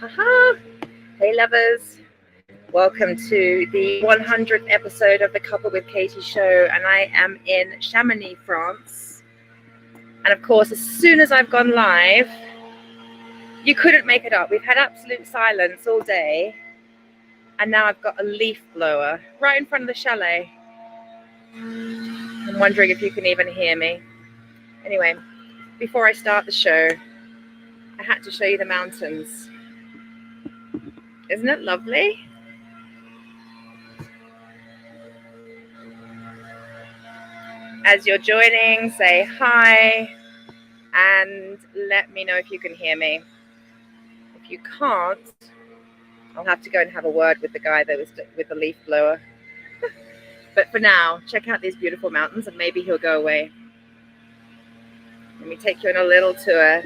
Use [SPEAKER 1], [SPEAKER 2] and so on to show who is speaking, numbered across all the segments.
[SPEAKER 1] Haha! Hey lovers, welcome to the 100th episode of the Cuppa with Katie show, and I am in Chamonix, France. And of course, as soon as I've gone live, you couldn't make it up. We've had absolute silence all day, and now I've got a leaf blower right in front of the chalet. I'm wondering if you can even hear me. Anyway, before I start the show, I had to show you the mountains. Isn't it lovely? As you're joining, say hi and let me know if you can hear me. If you can't, I'll have to go and have a word with the guy that was with the leaf blower. But for now, check out these beautiful mountains and maybe he'll go away. Let me take you on a little tour.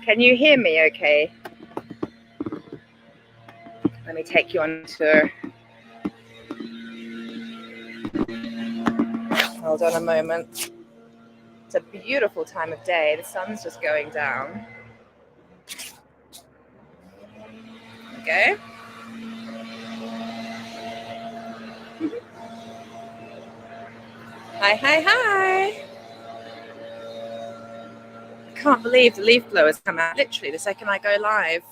[SPEAKER 1] Can you hear me okay? Let me take you on a tour. Hold on a moment. It's a beautiful time of day. The sun's just going down. Okay. Hi. I can't believe the leaf blowers come out literally the second I go live.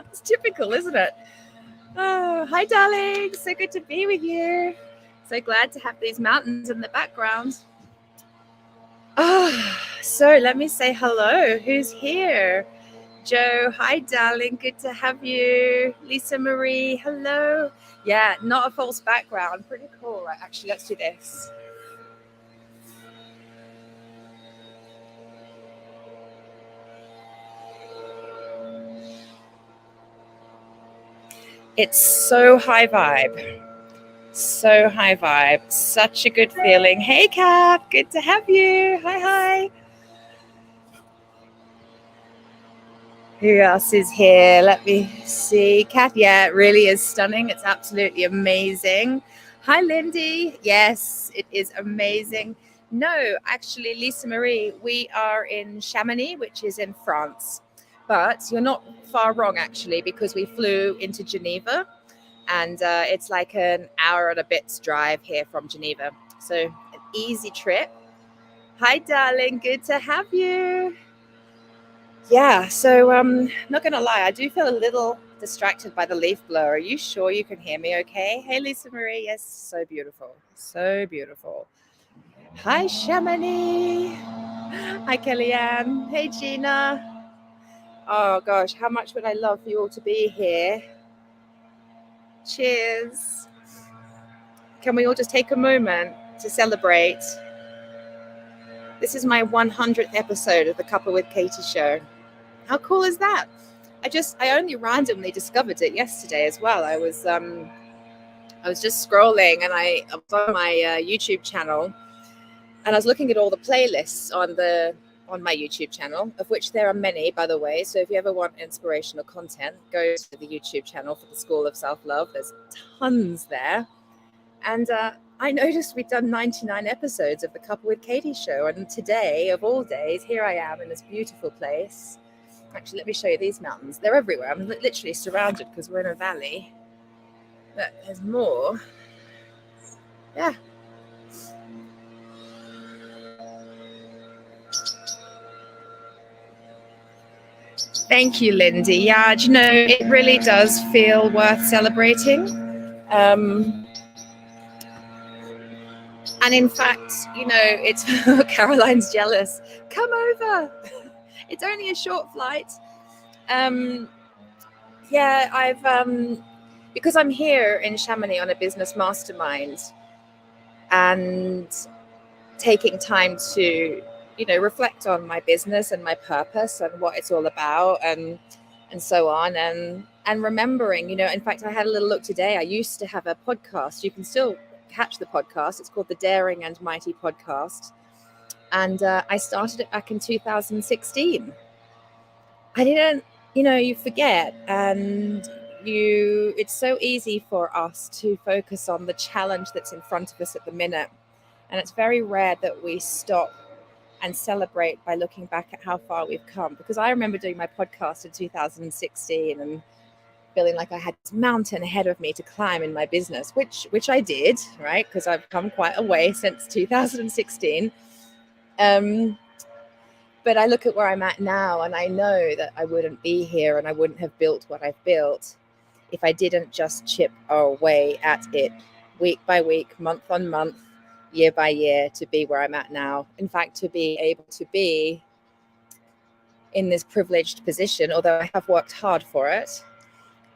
[SPEAKER 1] It's typical, isn't it? Oh, hi darling. So good to be with you. So glad to have these mountains in the background. Oh, so let me say hello. Who's here? Joe, hi darling. Good to have you. Lisa Marie, hello. Yeah, not a false background. Pretty cool. Right, actually, let's do this. It's so high vibe. So high vibe. Such a good feeling. Hey, Cap. Good to have you. Hi. Who else is here? Let me see. Kat, yeah, it really is stunning. It's absolutely amazing. Hi, Lindy. Yes, it is amazing. No, actually, Lisa Marie, we are in Chamonix, which is in France. But you're not far wrong, actually, because we flew into Geneva. And it's like an hour and a bit's drive here from Geneva. So an easy trip. Hi, darling. Good to have you. Yeah, so not gonna lie, I do feel a little distracted by the leaf blower. Are you sure you can hear me okay? Hey, Lisa Marie. Yes, so beautiful. So beautiful. Hi, Chamonix. Hi, Kellyanne. Hey, Gina. Oh, gosh, how much would I love for you all to be here? Cheers. Can we all just take a moment to celebrate? This is my 100th episode of the Cuppa with Katie show. How cool is that? I only randomly discovered it yesterday as well. I was just scrolling and I was on my YouTube channel, and I was looking at all the playlists on my YouTube channel, of which there are many, by the way. So if you ever want inspirational content, go to the YouTube channel for the School of Self-Love. There's tons there. And I noticed we'd done 99 episodes of the Cuppa with Katie show. And today, of all days, here I am in this beautiful place. Actually, let me show you these mountains. They're everywhere. I'm literally surrounded because we're in a valley. But there's more. Yeah. Thank you, Lindy. Yeah, do you know, it really does feel worth celebrating. And in fact, you know, it's Caroline's jealous. Come over. It's only a short flight. Yeah, I've because I'm here in Chamonix on a Business Mastermind and taking time to, you know, reflect on my business and my purpose and what it's all about and so on, and remembering, you know, in fact, I had a little look today. I used to have a podcast. You can still catch the podcast. It's called the Daring and Mighty Podcast. And I started it back in 2016. I didn't, you know, you forget, and it's so easy for us to focus on the challenge that's in front of us at the minute. And it's very rare that we stop and celebrate by looking back at how far we've come. Because I remember doing my podcast in 2016 and feeling like I had this mountain ahead of me to climb in my business, which I did, right? Because I've come quite a way since 2016. But I look at where I'm at now, and I know that I wouldn't be here and I wouldn't have built what I've built if I didn't just chip away at it week by week, month on month, year by year, to be where I'm at now. In fact, to be able to be in this privileged position, although I have worked hard for it,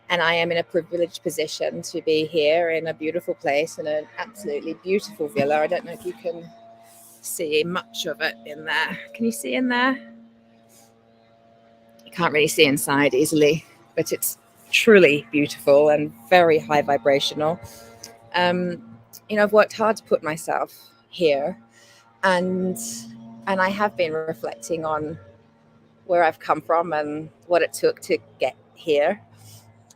[SPEAKER 1] and I am in a privileged position to be here in a beautiful place, in an absolutely beautiful villa. I don't know if you can see much of it in there. Can you see in there? You can't really see inside easily, but it's truly beautiful and very high vibrational. I've worked hard to put myself here, and I have been reflecting on where I've come from and what it took to get here.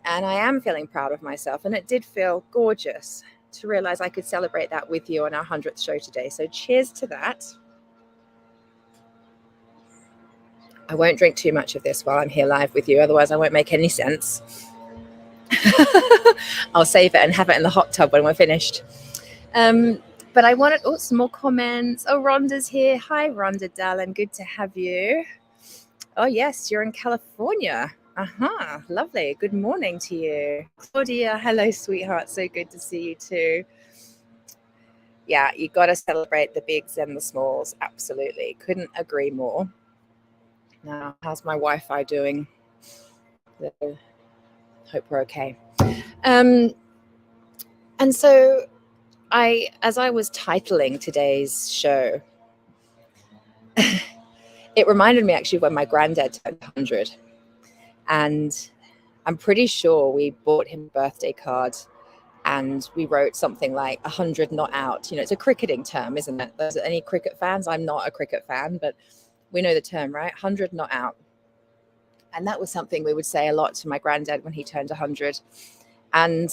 [SPEAKER 1] And I am feeling proud of myself. And it did feel gorgeous to realize I could celebrate that with you on our 100th show today. So cheers to that. I won't drink too much of this while I'm here live with you. Otherwise, I won't make any sense. I'll save it and have it in the hot tub when we're finished. But I wanted, some more comments. Oh, Rhonda's here. Hi, Rhonda, darling. Good to have you. Oh, yes, you're in California. Lovely. Good morning to you. Claudia, hello, sweetheart. So good to see you too. Yeah, you got to celebrate the bigs and the smalls. Absolutely. Couldn't agree more. Now, how's my Wi-Fi doing? Hope we're okay. And so as I was titling today's show, it reminded me actually when my granddad turned 100. And I'm pretty sure we bought him a birthday card and we wrote something like 100 not out. It's a cricketing term, isn't it? There's any cricket fans? I'm not a cricket fan, but we know the term, right? 100 not out. And that was something we would say a lot to my granddad when he turned 100. And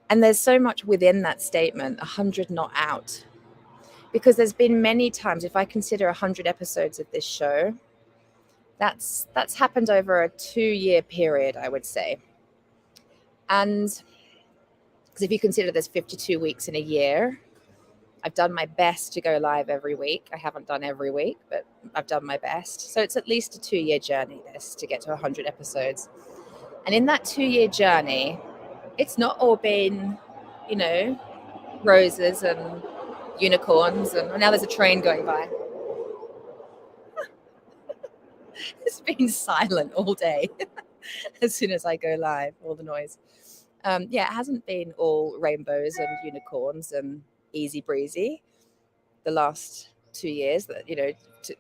[SPEAKER 1] there's so much within that statement, 100 not out. Because there's been many times, if I consider 100 episodes of this show, that's happened over a 2-year period, I would say. And because if you consider there's 52 weeks in a year, I've done my best to go live every week. I haven't done every week, but I've done my best. So it's at least a 2-year journey, this, to get to 100 episodes. And in that 2-year journey, it's not all been, roses and unicorns. And now there's a train going by. It's been silent all day. As soon as I go live, all the noise. It hasn't been all rainbows and unicorns and easy breezy the last 2 years, that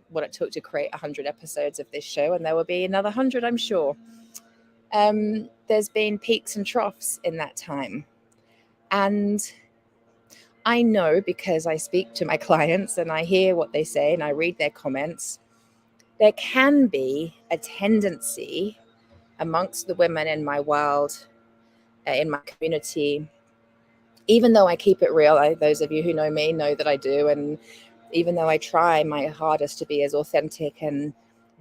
[SPEAKER 1] what it took to create 100 episodes of this show, and there will be another 100, I'm sure. There's been peaks and troughs in that time, and I know, because I speak to my clients and I hear what they say and I read their comments, there can be a tendency amongst the women in my world, in my community, even though I keep it real. Those of you who know me know that I do. And even though I try my hardest to be as authentic and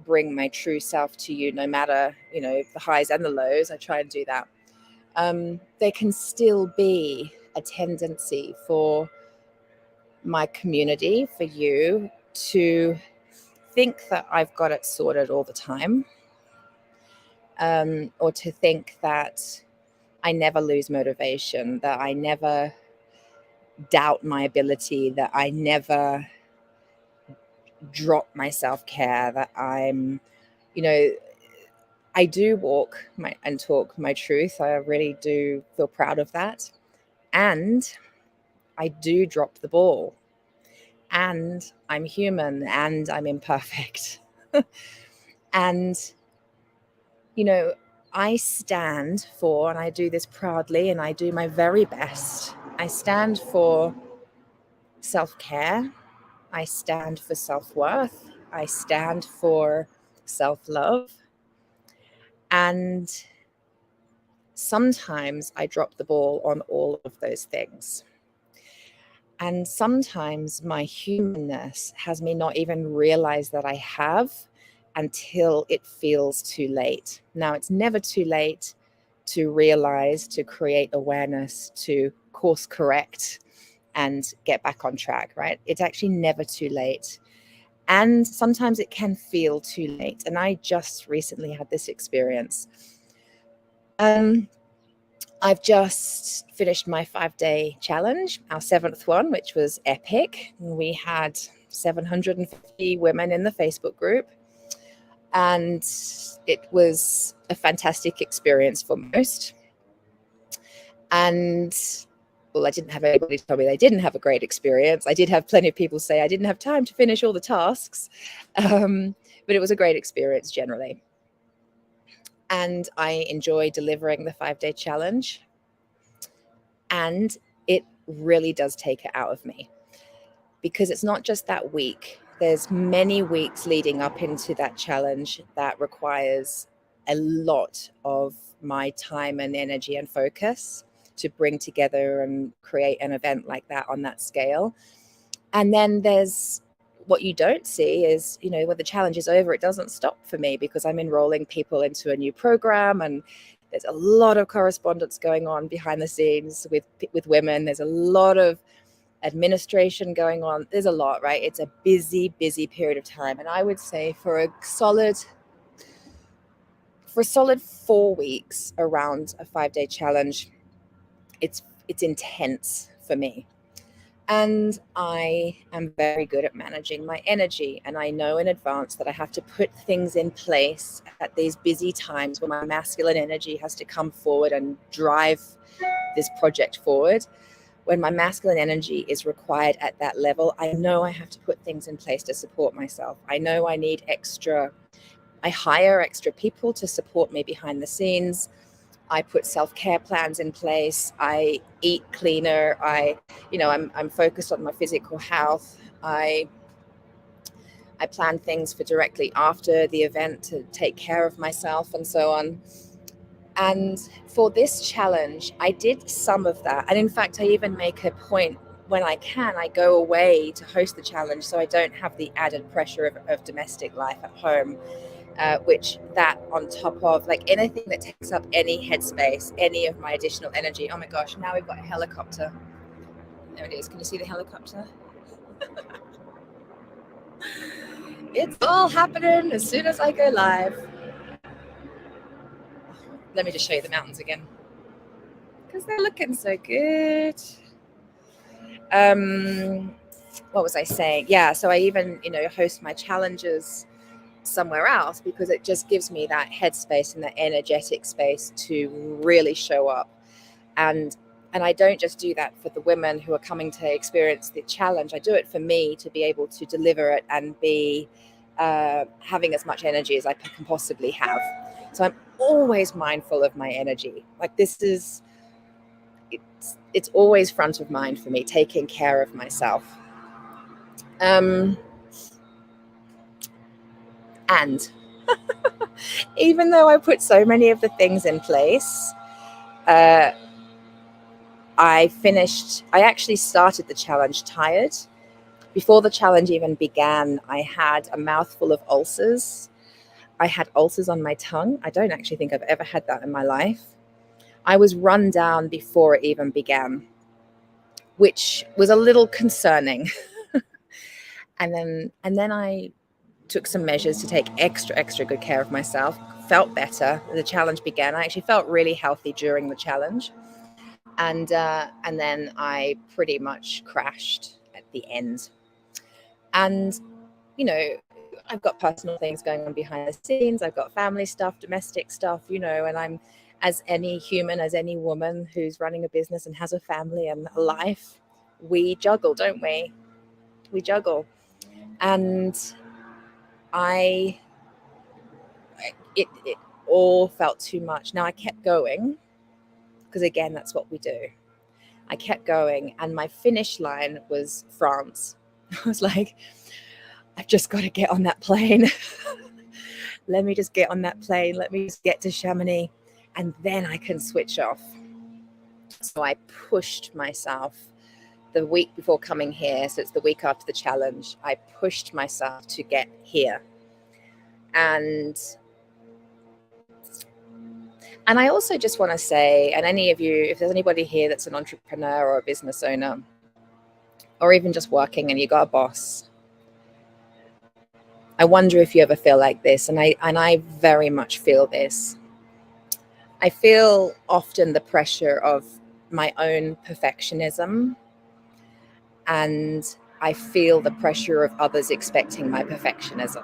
[SPEAKER 1] bring my true self to you, no matter, the highs and the lows, I try and do that. There can still be a tendency for my community, for you, to think that I've got it sorted all the time, or to think that I never lose motivation, that I never doubt my ability, that I never drop my self-care, that I'm, I do walk and talk my truth. I really do feel proud of that. And I do drop the ball. And I'm human and I'm imperfect. And, I stand for, and I do this proudly, and I do my very best, I stand for self-care. I stand for self-worth. I stand for self-love. And sometimes I drop the ball on all of those things. And sometimes my humanness has me not even realize that I have until it feels too late. Now, it's never too late to realize, to create awareness, to course correct and get back on track, right? It's actually never too late. And sometimes it can feel too late. And I just recently had this experience. I've just finished my 5-day challenge, our 7th one, which was epic. We had 750 women in the Facebook group. And it was a fantastic experience for most. And well, I didn't have anybody tell me they didn't have a great experience. I did have plenty of people say I didn't have time to finish all the tasks, but it was a great experience generally. And I enjoy delivering the 5-day challenge. And it really does take it out of me, because it's not just that week. There's many weeks leading up into that challenge that requires a lot of my time and energy and focus to bring together and create an event like that on that scale. And then there's what you don't see is, when the challenge is over, it doesn't stop for me, because I'm enrolling people into a new program, and there's a lot of correspondence going on behind the scenes with women. There's a lot of administration going on. There's a lot, right? It's a busy period of time. And I would say for a solid 4 weeks around a 5-day challenge, it's intense for me. And I am very good at managing my energy. And I know in advance that I have to put things in place at these busy times when my masculine energy has to come forward and drive this project forward. When my masculine energy is required at that level, I know I have to put things in place to support myself. I know I need I hire extra people to support me behind the scenes. I put self-care plans in place. I eat cleaner. I'm focused on my physical health. I plan things for directly after the event to take care of myself and so on. And for this challenge, I did some of that. And in fact, I even make a point when I can, I go away to host the challenge so I don't have the added pressure of domestic life at home. Which that on top of like anything that takes up any headspace, any of my additional energy. Oh my gosh, now we've got a helicopter. There it is. Can you see the helicopter? It's all happening as soon as I go live. Let me just show you the mountains again, because they're looking so good. What was I saying? Yeah, so I even, host my challenges somewhere else, because it just gives me that headspace and that energetic space to really show up. And I don't just do that for the women who are coming to experience the challenge. I do it for me to be able to deliver it and be having as much energy as I can possibly have. So I'm always mindful of my energy. Like it's always front of mind for me, taking care of myself. And even though I put so many of the things in place, I actually started the challenge tired. Before the challenge even began, I had a mouthful of ulcers. I had ulcers on my tongue. I don't actually think I've ever had that in my life. I was run down before it even began, which was a little concerning. And then I took some measures to take extra good care of myself, felt better. The challenge began. I actually felt really healthy during the challenge. And then I pretty much crashed at the end. And, I've got personal things going on behind the scenes. I've got family stuff, domestic stuff, and I'm, as any human, as any woman who's running a business and has a family and a life, we juggle, don't we? We juggle. And it all felt too much. Now I kept going, because again, that's what we do. I kept going, and my finish line was France. I was like, I've just got to get on that plane. Let me just get on that plane. Let me just get to Chamonix, and then I can switch off. So I pushed myself the week before coming here, so it's the week after the challenge, I pushed myself to get here. And I also just want to say, and any of you, if there's anybody here that's an entrepreneur or a business owner, or even just working and you got a boss, I wonder if you ever feel like this. And I very much feel this. I feel often the pressure of my own perfectionism, and I feel the pressure of others expecting my perfectionism.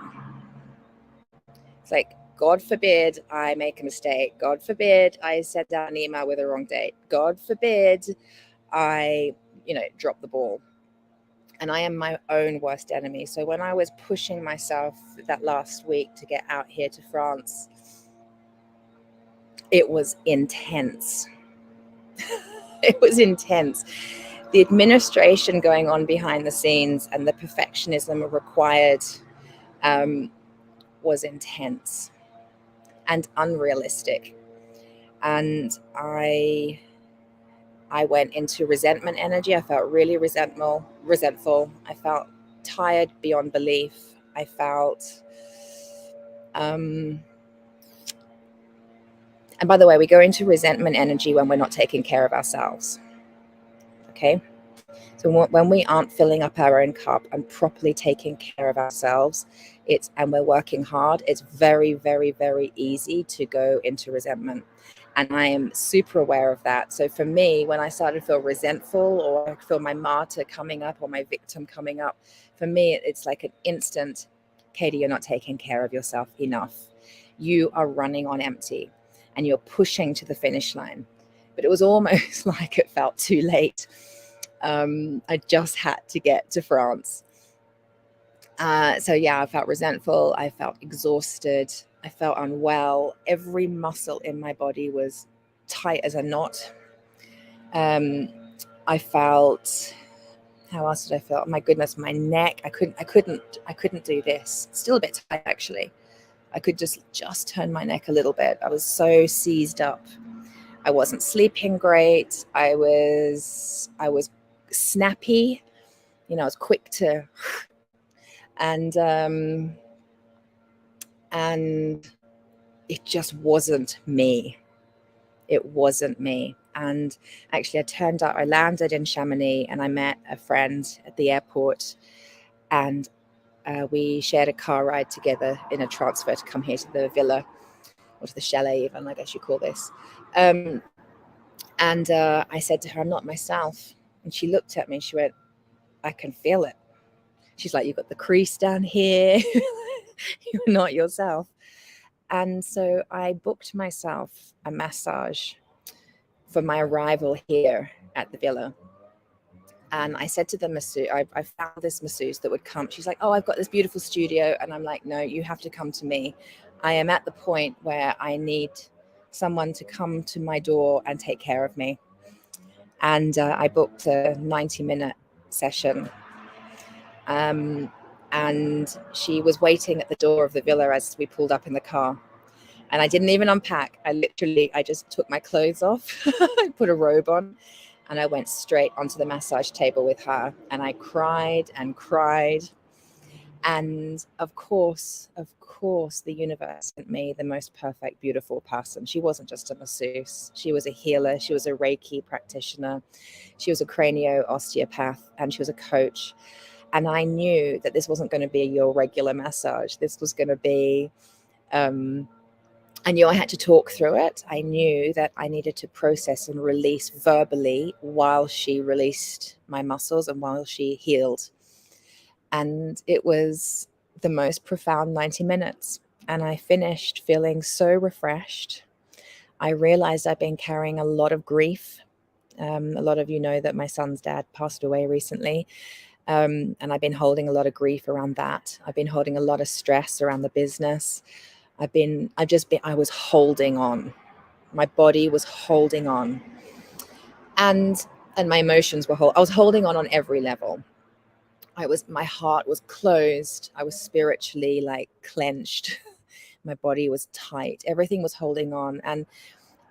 [SPEAKER 1] It's like, God forbid I make a mistake. God forbid I send out an email with a wrong date. God forbid I, drop the ball. And I am my own worst enemy. So when I was pushing myself that last week to get out here to France, it was intense. It was intense. The administration going on behind the scenes and the perfectionism required was intense and unrealistic. And I went into resentment energy. I felt really resentful. I felt tired beyond belief. I felt, and by the way, we go into resentment energy when we're not taking care of ourselves. Okay. So when we aren't filling up our own cup and properly taking care of ourselves, and we're working hard, it's very, very, very easy to go into resentment. And I am super aware of that. So for me, when I started to feel resentful, or I feel my martyr coming up or my victim coming up, for me, it's like an instant, Katie, you're not taking care of yourself enough. You are running on empty and you're pushing to the finish line. But it was almost like it felt too late. I just had to get to France. So yeah, I felt resentful. I felt exhausted. I felt unwell. Every muscle in my body was tight as a knot. I felt, how else did I feel? Oh my goodness, my neck. I couldn't do this. Still a bit tight actually. I could just turn my neck a little bit. I was so seized up. I wasn't sleeping great. I was snappy. I was quick to, and it just wasn't me. It wasn't me. And actually, I landed in Chamonix and I met a friend at the airport, and we shared a car ride together in a transfer to come here to the villa, or to the chalet even, I guess you call this. And I said to her, I'm not myself. And she looked at me and she went, I can feel it. She's like, you've got the crease down here. You're not yourself. And so I booked myself a massage for my arrival here at the villa. And I said to the masseuse, I found this masseuse that would come. She's like, oh, I've got this beautiful studio. And I'm like, no, you have to come to me. I am at the point where I need someone to come to my door and take care of me. And I booked a 90-minute session. And she was waiting at the door of the villa as we pulled up in the car. And I didn't even unpack. I just took my clothes off, I put a robe on, and I went straight onto the massage table with her. And I cried and cried. And of course, the universe sent me the most perfect, beautiful person. She wasn't just a masseuse. She was a healer. She was a Reiki practitioner. She was a cranio osteopath, and she was a coach. And I knew that this wasn't going to be your regular massage. This was going to be, I knew I had to talk through it. I knew that I needed to process and release verbally while she released my muscles and while she healed. And it was the most profound 90 minutes. And I finished feeling so refreshed. I realized I've been carrying a lot of grief. A lot of you know that my son's dad passed away recently. And I've been holding a lot of grief around that. I've been holding a lot of stress around the business. I was holding on. My body was holding on. And my emotions were I was holding on every level. My heart was closed. I was spiritually clenched. My body was tight. Everything was holding on. And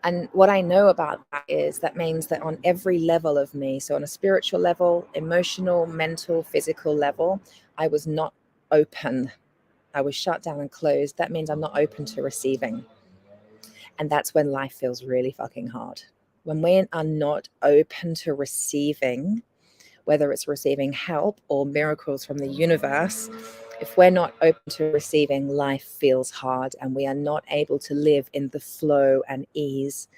[SPEAKER 1] And what I know about that is that means that on every level of me, so on a spiritual level, emotional, mental, physical level, I was not open. I was shut down and closed. That means I'm not open to receiving. And that's when life feels really fucking hard. When we are not open to receiving, whether it's receiving help or miracles from the universe, if we're not open to receiving, life feels hard, and we are not able to live in the flow and ease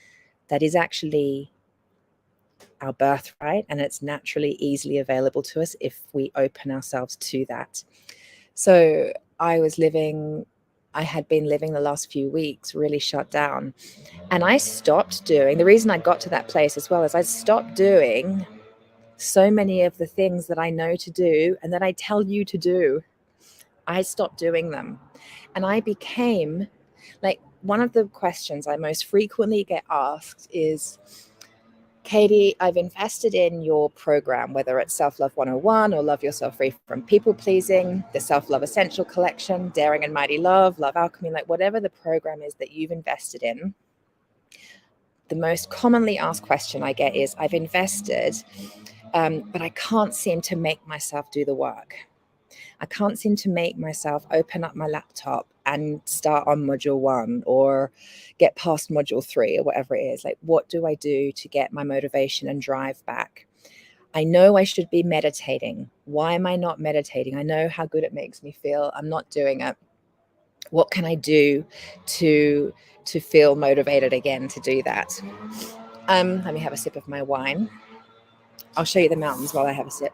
[SPEAKER 1] that is actually our birthright, and it's naturally easily available to us if we open ourselves to that. So I had been living the last few weeks really shut down, and I stopped doing, the reason I got to that place as well is I stopped doing so many of the things that I know to do and that I tell you to do. I stopped doing them. And I became, like, one of the questions I most frequently get asked is, Katie, I've invested in your program, whether it's Self-Love 101 or Love Yourself Free from People Pleasing, the Self-Love Essential Collection, Daring and Mighty Love, Love Alchemy, like whatever the program is that you've invested in. The most commonly asked question I get is, I've invested, but I can't seem to make myself do the work. I can't seem to make myself open up my laptop and start on module 1 or get past module 3 or whatever it is. Like, what do I do to get my motivation and drive back? I know I should be meditating. Why am I not meditating? I know how good it makes me feel. I'm not doing it. What can I do to feel motivated again to do that? Let me have a sip of my wine. I'll show you the mountains while I have a sip.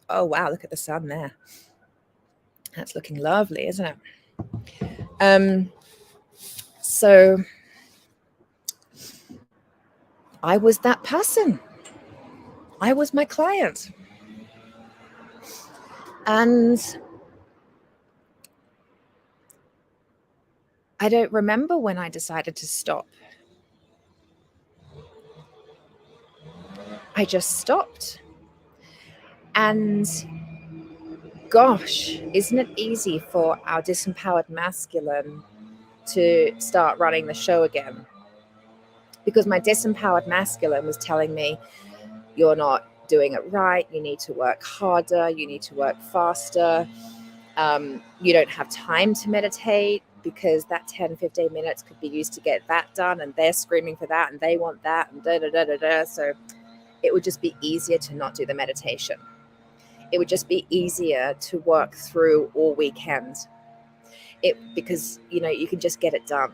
[SPEAKER 1] Oh, wow, look at the sun there. That's looking lovely, isn't it? So I was that person. I was my client. And I don't remember when I decided to stop. I just stopped. And gosh, isn't it easy for our disempowered masculine to start running the show again? Because my disempowered masculine was telling me, you're not doing it right. You need to work harder. You need to work faster. You don't have time to meditate because that 10, 15 minutes could be used to get that done, and they're screaming for that and they want that and da, da, da, da, da. So it would just be easier to not do the meditation. It would just be easier to work through all weekend because, you can just get it done,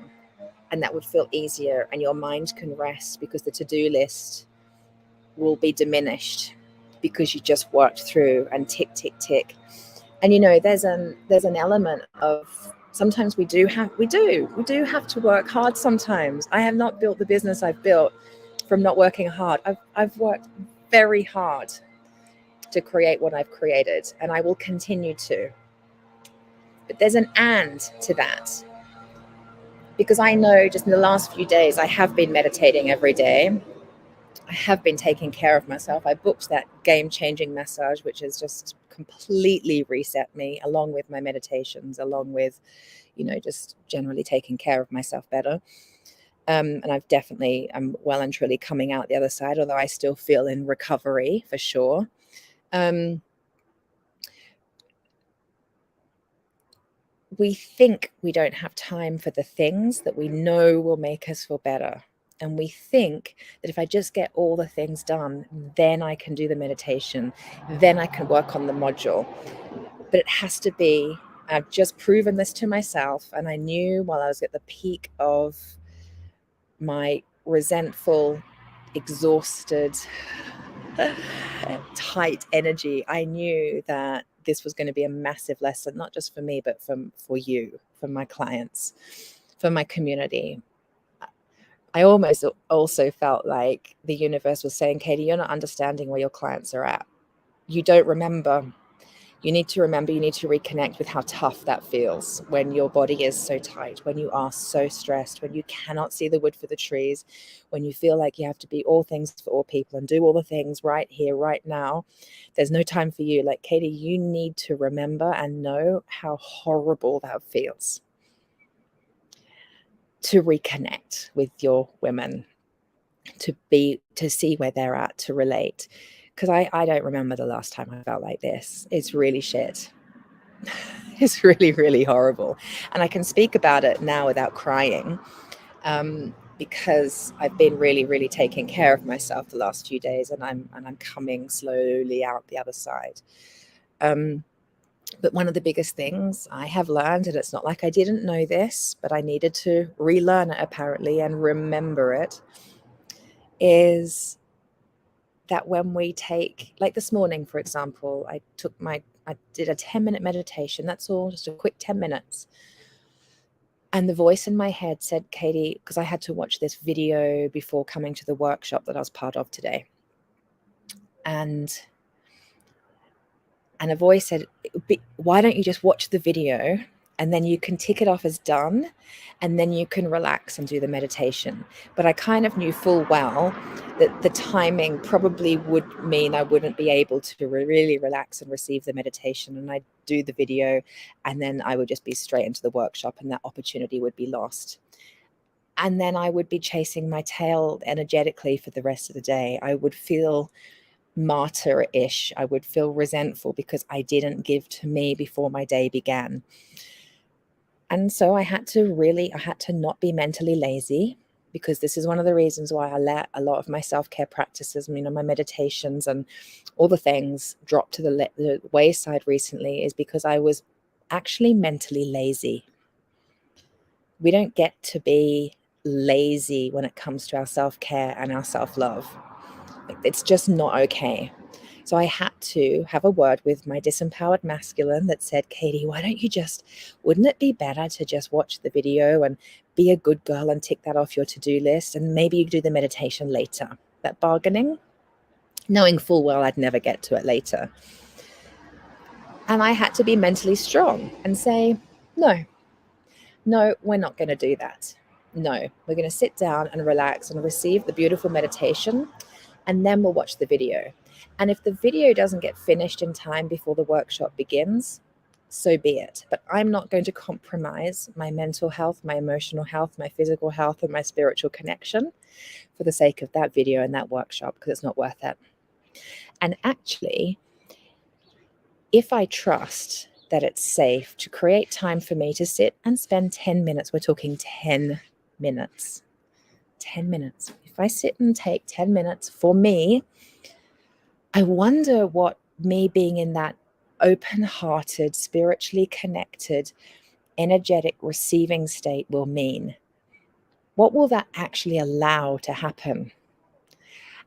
[SPEAKER 1] and that would feel easier, and your mind can rest because the to-do list will be diminished because you just worked through and tick, tick, tick. And there's an element of, sometimes we do have to work hard sometimes. I have not built the business I've built from not working hard. I've worked very hard to create what I've created, and I will continue to. But there's an and to that, because I know just in the last few days I have been meditating every day. I have been taking care of myself. I booked that game-changing massage, which has just completely reset me, along with my meditations, along with, just generally taking care of myself better. And I'm well and truly coming out the other side, although I still feel in recovery for sure. We think we don't have time for the things that we know will make us feel better. And we think that if I just get all the things done, then I can do the meditation, then I can work on the module. But it has to be, I've just proven this to myself, and I knew while I was at the peak of my resentful, exhausted, tight energy, I knew that this was going to be a massive lesson, not just for me, but for you, for my clients, for my community. I almost also felt like the universe was saying, Katie, you're not understanding where your clients are at. You don't remember. You need to remember, you need to reconnect with how tough that feels when your body is so tight, when you are so stressed, when you cannot see the wood for the trees, when you feel like you have to be all things for all people and do all the things right here, right now. There's no time for you. Like, Katie, you need to remember and know how horrible that feels. To reconnect with your women, to see where they're at, to relate. Because I don't remember the last time I felt like this. It's really shit. It's really, really horrible. And I can speak about it now without crying, because I've been really, really taking care of myself the last few days, and I'm coming slowly out the other side. But one of the biggest things I have learned, and it's not like I didn't know this, but I needed to relearn it apparently and remember it, is that when we take, like this morning, for example, I did a 10-minute meditation. That's all, just a quick 10 minutes. And the voice in my head said, Katie, because I had to watch this video before coming to the workshop that I was part of today. And a voice said, why don't you just watch the video and then you can tick it off as done and then you can relax and do the meditation. But I kind of knew full well that the timing probably would mean I wouldn't be able to really relax and receive the meditation, and I'd do the video and then I would just be straight into the workshop and that opportunity would be lost. And then I would be chasing my tail energetically for the rest of the day. I would feel martyr-ish. I would feel resentful because I didn't give to me before my day began. And so I had to not be mentally lazy, because this is one of the reasons why I let a lot of my self-care practices, my meditations and all the things drop to the wayside recently, is because I was actually mentally lazy. We don't get to be lazy when it comes to our self-care and our self-love. It's just not okay. So I had to have a word with my disempowered masculine that said, Katie, wouldn't it be better to just watch the video and be a good girl and tick that off your to-do list, and maybe you do the meditation later? That bargaining, knowing full well I'd never get to it later. And I had to be mentally strong and say, no, we're not going to do that. No, we're going to sit down and relax and receive the beautiful meditation, and then we'll watch the video. And if the video doesn't get finished in time before the workshop begins, so be it. But I'm not going to compromise my mental health, my emotional health, my physical health, and my spiritual connection for the sake of that video and that workshop, because it's not worth it. And actually, if I trust that it's safe to create time for me to sit and spend 10 minutes, we're talking 10 minutes, 10 minutes. If I sit and take 10 minutes for me, I wonder what me being in that open-hearted, spiritually connected, energetic receiving state will mean. What will that actually allow to happen?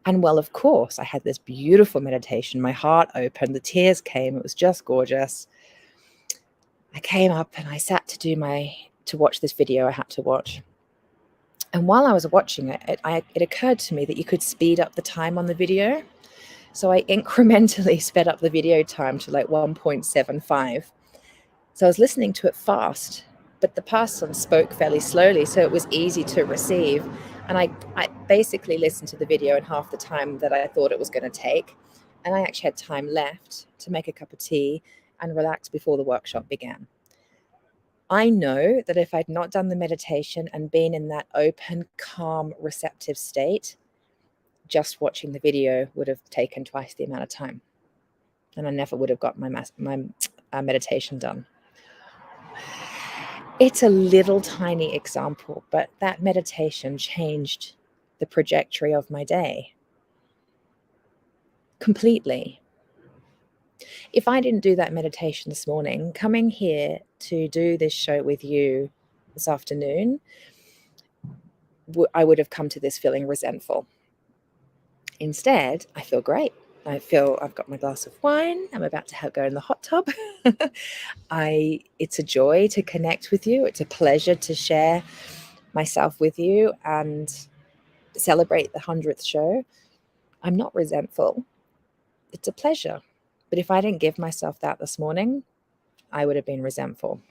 [SPEAKER 1] And well, of course, I had this beautiful meditation. My heart opened, the tears came. It was just gorgeous. I came up and I sat to watch this video I had to watch. And while I was watching it, it occurred to me that you could speed up the time on the video. So I incrementally sped up the video time to like 1.75. So I was listening to it fast, but the person spoke fairly slowly, so it was easy to receive. And I basically listened to the video in half the time that I thought it was going to take. And I actually had time left to make a cup of tea and relax before the workshop began. I know that if I'd not done the meditation and been in that open, calm, receptive state, just watching the video would have taken twice the amount of time, and I never would have got my meditation done. It's a little tiny example, but that meditation changed the trajectory of my day completely. If I didn't do that meditation this morning, coming here to do this show with you this afternoon, I would have come to this feeling resentful. Instead, I feel great. I feel I've got my glass of wine. I'm about to go in the hot tub. It's a joy to connect with you. It's a pleasure to share myself with you and celebrate the 100th show. I'm not resentful. It's a pleasure. But if I didn't give myself that this morning, I would have been resentful.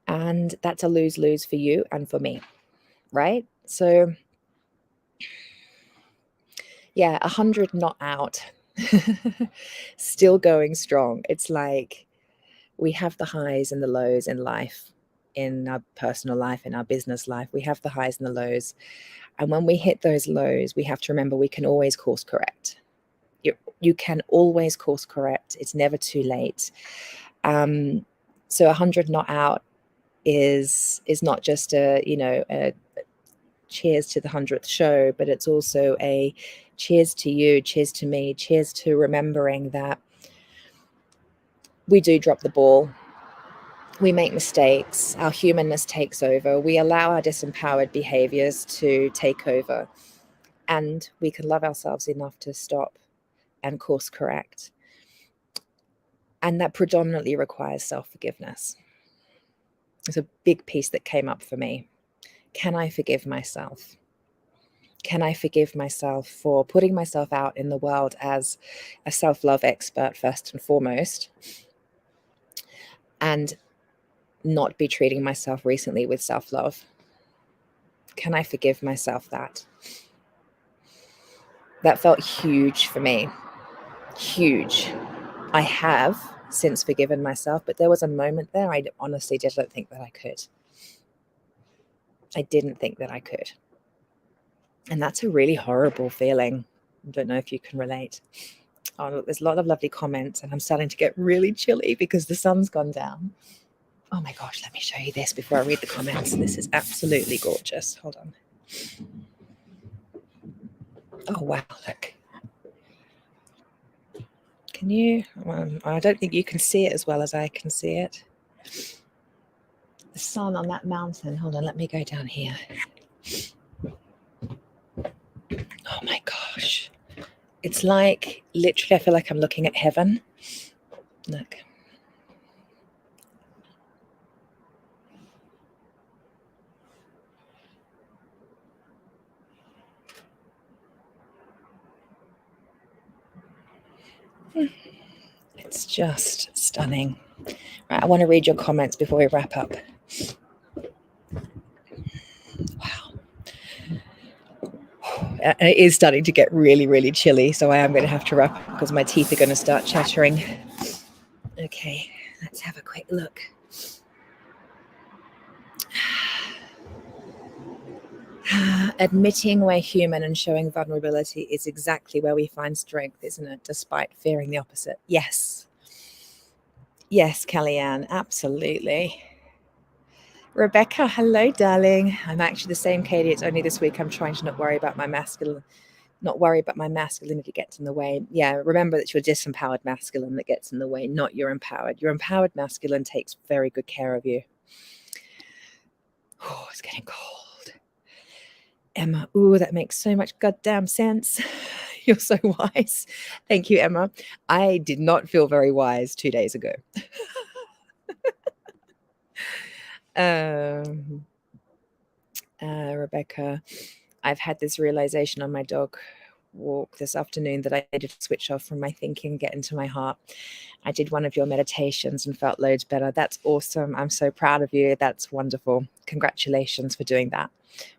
[SPEAKER 1] And that's a lose-lose for you and for me, right? So yeah, 100 not out, still going strong. It's like we have the highs and the lows in life, in our personal life, in our business life. We have the highs and the lows. And when we hit those lows, we have to remember we can always course correct. You can always course correct. It's never too late. So 100 not out is not just a cheers to the 100th show, but it's also a cheers to you, cheers to me, cheers to remembering that we do drop the ball. We make mistakes. Our humanness takes over. We allow our disempowered behaviors to take over. And we can love ourselves enough to stop and course correct. And that predominantly requires self-forgiveness. It's a big piece that came up for me. Can I forgive myself? Can I forgive myself for putting myself out in the world as a self-love expert first and foremost, and not be treating myself recently with self-love? Can I forgive myself that? That felt huge for me. Huge. I have since forgiven myself, but there was a moment there I honestly didn't think that I could. I didn't think that I could. And that's a really horrible feeling. I don't know if you can relate. Oh, look, there's a lot of lovely comments, and I'm starting to get really chilly because the sun's gone down. Oh my gosh, let me show you this before I read the comments. This is absolutely gorgeous. Hold on. Oh, wow, look. Can you? I don't think you can see it as well as I can see it. The sun on that mountain. Hold on, let me go down here. Oh my gosh. It's like, literally, I feel like I'm looking at heaven. Look. It's just stunning. Right, I want to read your comments before we wrap up. Wow. It is starting to get really, really chilly, so I am going to have to wrap up because my teeth are going to start chattering. Okay, let's have a quick look. Admitting we're human and showing vulnerability is exactly where we find strength, isn't it? Despite fearing the opposite. Yes. Yes, Kellyanne, absolutely. Rebecca, hello, darling. I'm actually the same, Katie. It's only this week I'm trying to not worry about my masculinity gets in the way. Yeah, remember that your disempowered masculine that gets in the way, not your empowered. Your empowered masculine takes very good care of you. Oh, it's getting cold. Emma, ooh, that makes so much goddamn sense. You're so wise. Thank you, Emma. I did not feel very wise 2 days ago. Rebecca, I've had this realization on my dog walk this afternoon that I needed to switch off from my thinking, get into my heart. I did one of your meditations and felt loads better. That's awesome. I'm so proud of you. That's wonderful. Congratulations for doing that.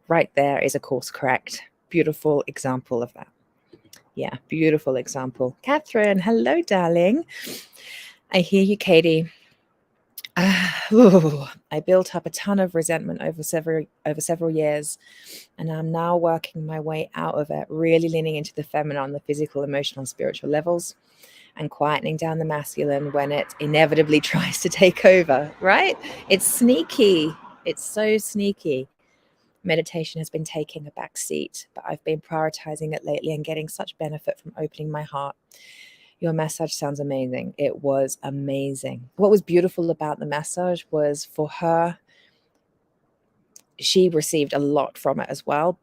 [SPEAKER 1] Right there is a course correct. Beautiful example of that. Yeah, beautiful example. Catherine, hello, darling. I hear you, Katie. I built up a ton of resentment over several years, and I'm now working my way out of it, really leaning into the feminine on the physical, emotional, and spiritual levels, and quietening down the masculine when it inevitably tries to take over, right? It's sneaky. It's so sneaky. Meditation has been taking a back seat, but I've been prioritizing it lately and getting such benefit from opening my heart. Your massage sounds amazing. It was amazing. What was beautiful about the massage was for her, she received a lot from it as well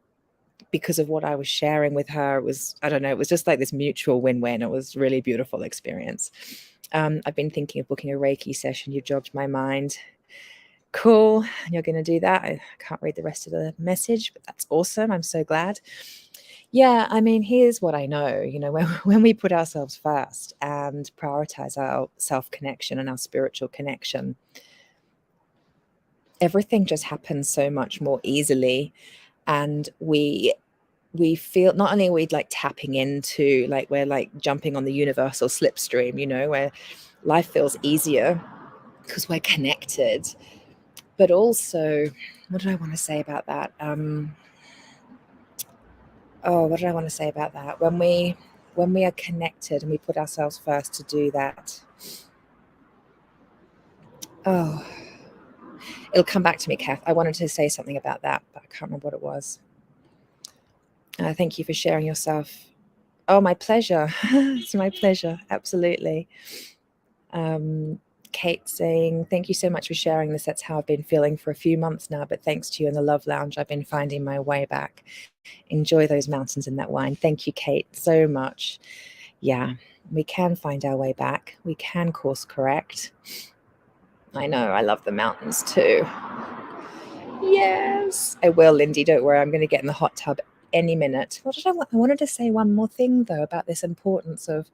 [SPEAKER 1] because of what I was sharing with her. It was, I don't know, it was just like this mutual win-win. It was really beautiful experience. I've been thinking of booking a Reiki session. You jogged my mind. Cool. You're going to do that. I can't read the rest of the message, but that's awesome. I'm so glad. Yeah, I mean, here's what I know. When we put ourselves first and prioritize our self-connection and our spiritual connection, everything just happens so much more easily. And we feel, not only are we like tapping into, like we're like jumping on the universal slipstream, where life feels easier because we're connected. But also, what did I want to say about that? What did I want to say about that? When we are connected and we put ourselves first to do that, it'll come back to me, Kath. I wanted to say something about that, but I can't remember what it was. Thank you for sharing yourself. Oh, my pleasure. It's my pleasure. Absolutely. Kate saying, thank you so much for sharing this. That's how I've been feeling for a few months now, but thanks to you and the Love Lounge, I've been finding my way back. Enjoy those mountains and that wine. Thank you, Kate, so much. Yeah, we can find our way back. We can course correct. I know, I love the mountains too. Yes, I will, Lindy. Don't worry, I'm going to get in the hot tub any minute. What did I want? I wanted to say one more thing, though, about this importance of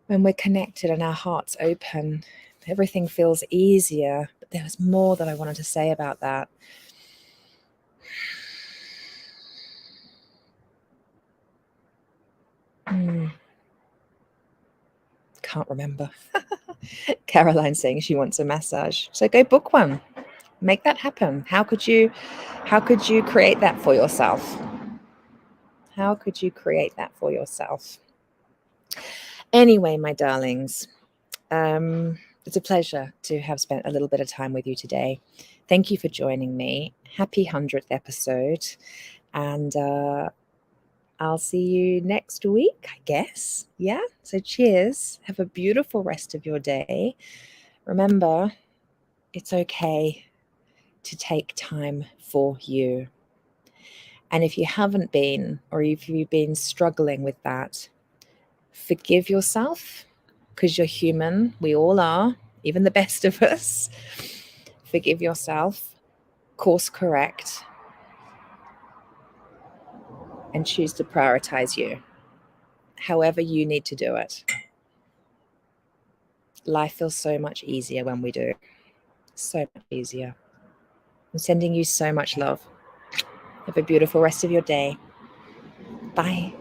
[SPEAKER 1] when we're connected and our hearts open, everything feels easier. But there was more that I wanted to say about that. Can't remember. Caroline saying she wants a massage. So go book one. Make that happen. How could you create that for yourself? How could you create that for yourself? Anyway, my darlings, it's a pleasure to have spent a little bit of time with you today. Thank you for joining me. Happy 100th episode. And I'll see you next week, I guess. Yeah. So cheers. Have a beautiful rest of your day. Remember, it's okay to take time for you. And if you haven't been, or if you've been struggling with that, forgive yourself, because you're human. We all are, even the best of us. Forgive yourself, course correct, and choose to prioritize you, however you need to do it. Life feels so much easier when we do. So much easier. I'm sending you so much love. Have a beautiful rest of your day. Bye.